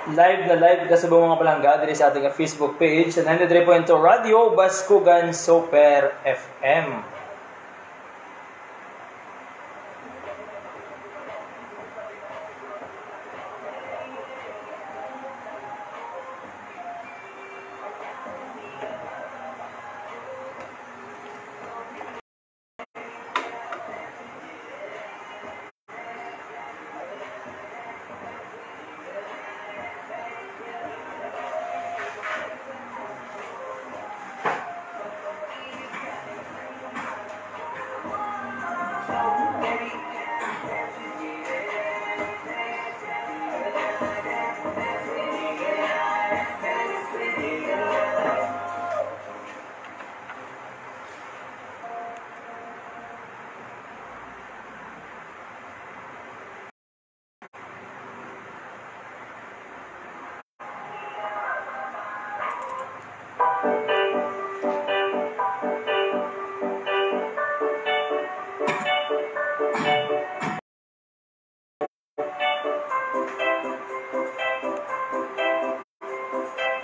Live na live kasubong mga palangga diri sa ating Facebook page sa 93.2 Radio Baskugan Super FM.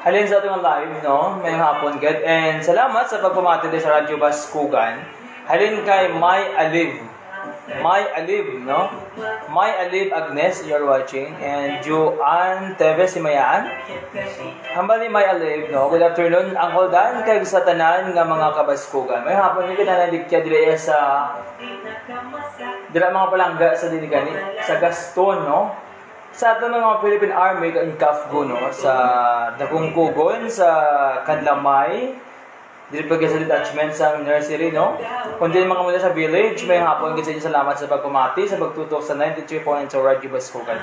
Halin sa ating live, no? May hapon, good. And salamat sa pagpamati sa Radyo Baskugan. Halin kay May Aliv. May Aliv, no? May Aliv Agnes, you're watching. And Joanne Teves, si Mayaan. Hambal ni May Aliv, no? Good afternoon. Uncle Dan, kay sa tanan nga mga kabaskugan. May hapon ni kita naligkya dire sa dira mga palangga sa dinikani, sa Gaston, no? Sa ato ng mga Philippine Army in Kafgo, no? Sa Dakungkugon, sa Kadlamay, dili pa sa detachment sa nursery, no? Kundi mga mula sa village, may hapon kasi salamat sa pagpumati, sa pagtutok sa 93.2 Radio Baskugan.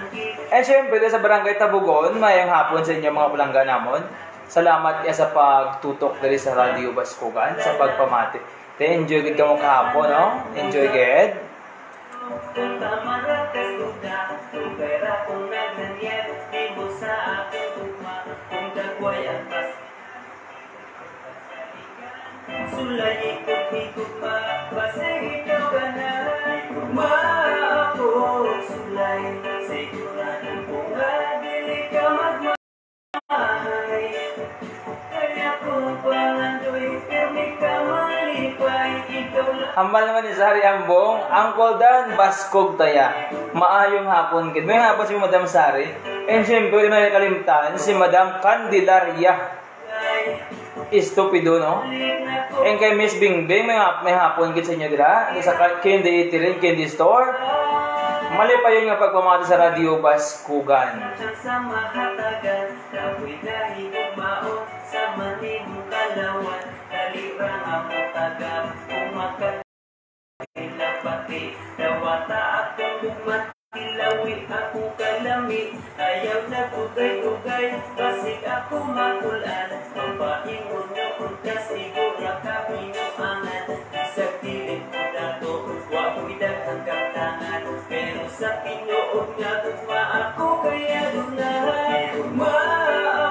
And syempre, sa Barangay Tabugon, may hapon sa inyo mga palangga namon. Salamat sa pagtutok dali sa Radio Baskugan, sa pagpamati. Enjoy gid ka mo kahapon, no? Enjoy gid. Kung tamarakas lugar, kung pera kung nagnanyet, di mo sa aking tugma, kung dagway ang pas. Sulay ikot-ikot ma, basig ikaw ganay, ma ako sulay, siguranin ko nga, dili ka magmahay. Kaya kung pangandoy, pirmi ka malipay, ikaw lang. Hambal naman ni Sari Ambong, Uncle Dan, Baskog Taya. Maayong hapon kid. May hapon si Madam Sari. And syempre, may kalimtan si Madam Candelaria. Estupido, no? And kay Miss Bingbing, may hapon kid sa inyo dira. Sa Candy Eatery, Candy Store. Mali pa yun nga pagpamati sa Radio Baskugan. Sa mahatagan, kapoy dahil umaon, sa manibong kalawan, kalirang ang matagap, umakat. Pati dawata akong bukmat, ilawi ako kalami, ayaw na tugay-tugay, basig ako makulan, pampaingon nyo untas, sigura ka pinuangan, sa kilid mo na to, wako'y daghang kaptangan, pero sa pinuod nga tugma ako kaya dunay, ma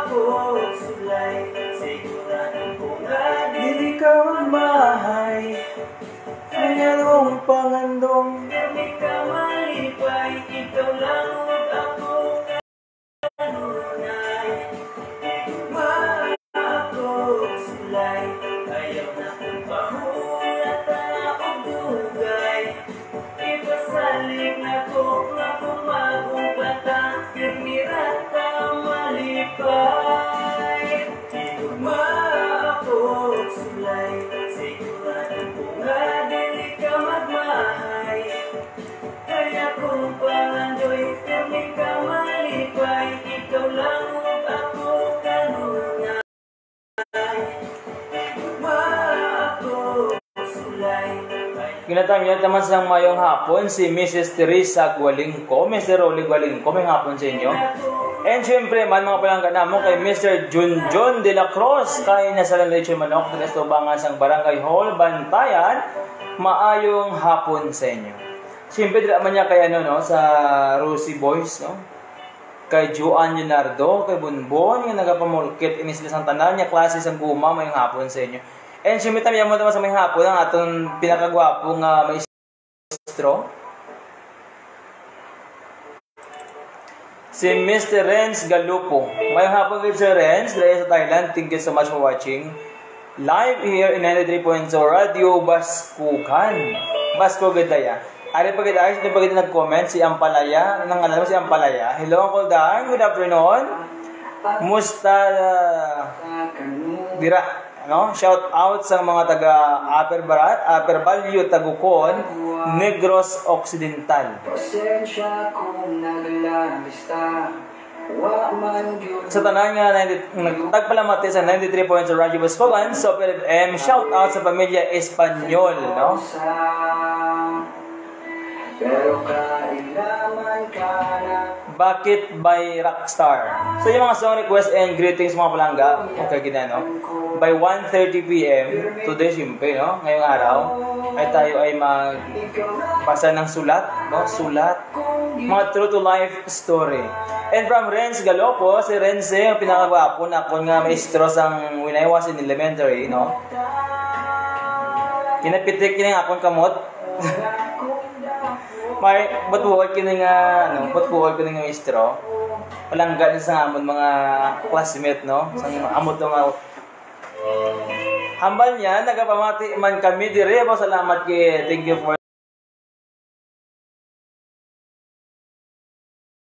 ako sulay, siguranin ko nga dili ka magmahay. Kaya nung pangandong hindi ka malipay, ikaw lang huwag ako kanunay. Ma ako sulay, ayaw na kong pahulata o dugay. Ipasalik na ko nga kumagong bata, kirmirata malipay. Ma ako sulay, siguranin ko nga magmahay. Kaya kung pangandoy, kami ka malipay, ikaw lang huwag ako kanunay. Ma ako sulay. Ginatamyan naman sa mayong hapon si Mrs. Teresa Gualingco, Mr. Rolly Gualingco, may hapon sa inyo. And syempre, man mga palangga namon kay Mr. Junjun de la Cruz, kay nasa Leche Manok, Tubangan sang Barangay Hall, Bantayan, maayong hapon sa inyo. Siyempre, dila man niya kay no, sa Rosie Boys, no? Kay Joanne Leonardo, kay Bunbon, yung nagapamulkit, inisila sang tanan niya, klase sang guma, mayong hapon sa inyo. And siyempre, tamiyan mo naman sa may hapon, ang atong pinakagwapong maestro. Si Mr. Renz Galupo. May hapon with Sir Renz, dahil sa Thailand. Thank you so much for watching. Live here in 93.0 Radio Baskugan. Baskugan daya. Ari pa kita, hindi pa kita nag-comment, si Ampalaya, nang alam mo si Ampalaya. Hello, Uncle Dan, good afternoon. Musta, dira, no? Shout out sa mga taga Upper Barat, Upper Balyo, Tagukon, Negros Occidental. Pasensya kung naglalista. Sa tanan nga, nagtagpalamati sa 93.0 Radio Baskugan, Super FM, shout out sa pamilya Espanyol, no? Pero kailangan ka na. Bakit by Rockstar? So yung mga song request and greetings mga palangga, okay gina, no? By 1:30 PM, today siyempre, no? Ngayong araw, ay tayo ay magbasa ng sulat, no? Sulat, mga true to life story. And from Renz Galopo, si Renz yung pinakagwapo na kung nga maestro sang when I was in elementary, no? Kinapitik yun yung akong kamot. May batuhod ko nga batuhod ko nga maestro. Palangga sa amon mga classmate, no? Sa amot nga hambal niya, nagapamati man kami dire. Salamat kay, thank you for